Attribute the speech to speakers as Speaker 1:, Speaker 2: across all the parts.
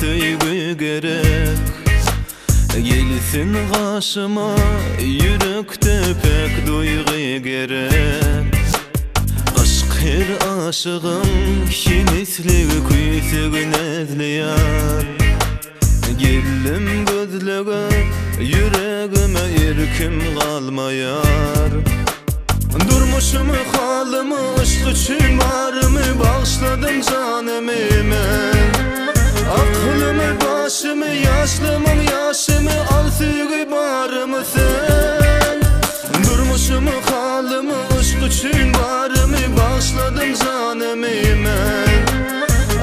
Speaker 1: Söygü gerek gelsin karşıma, yürekte pek duygu gerek. Aşk her aşığın hinisli küysügün ezliyar. Geldim gözlüğe, yüreğime erkim kalmayar. Durmuşum halımı, aşk için varımı bağışladım canımı. Aklımı, başımı, yaşlımın yaşımı, al sügü barımı sen. Durmuşum halımı, aşk için varımı bağışladım canımı ben.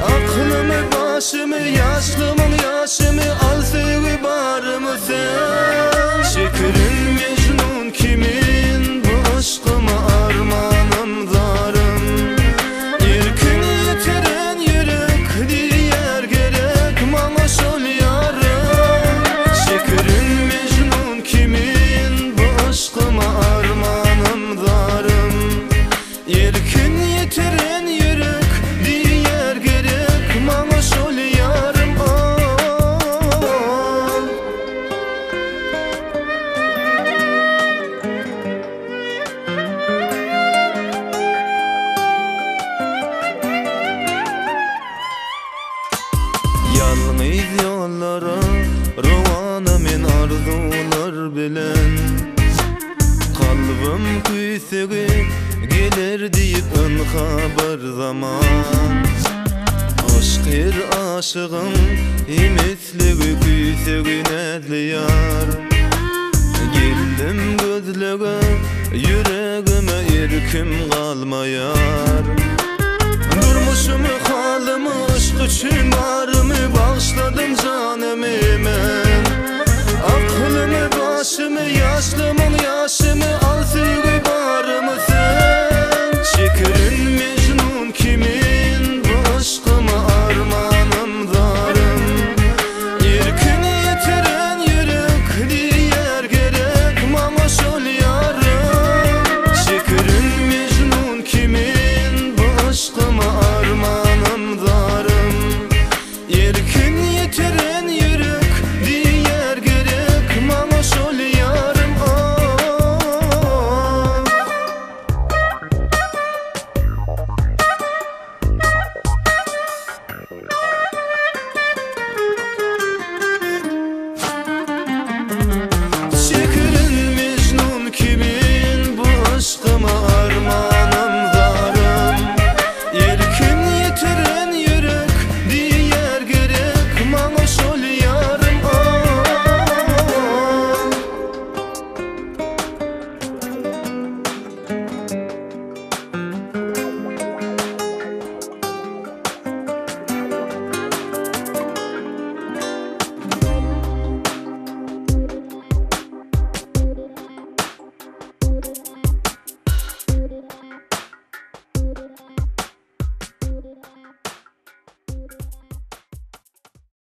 Speaker 1: Aklımı, başımı, yaşlımın yaşımı, al sügü barımı sen. Şekerim Mecnun kimin, bu aşkıma armanım zarım. Erkin yitiren yürek diğer gerek bana şol yarım. Şekerim Mecnun kimin, bu aşkıma armanım zarım. Erkin yitiren yürek diğer gerek bana şol yarım. Yalnız yollara ravana men arzular bilen. Kalbim küysügü gelir deyip ön haber zaman. Aşk her aşığın emesligi küysügün ezliyar. Geldim gözlüğe, yüreğime erkim kalmayar.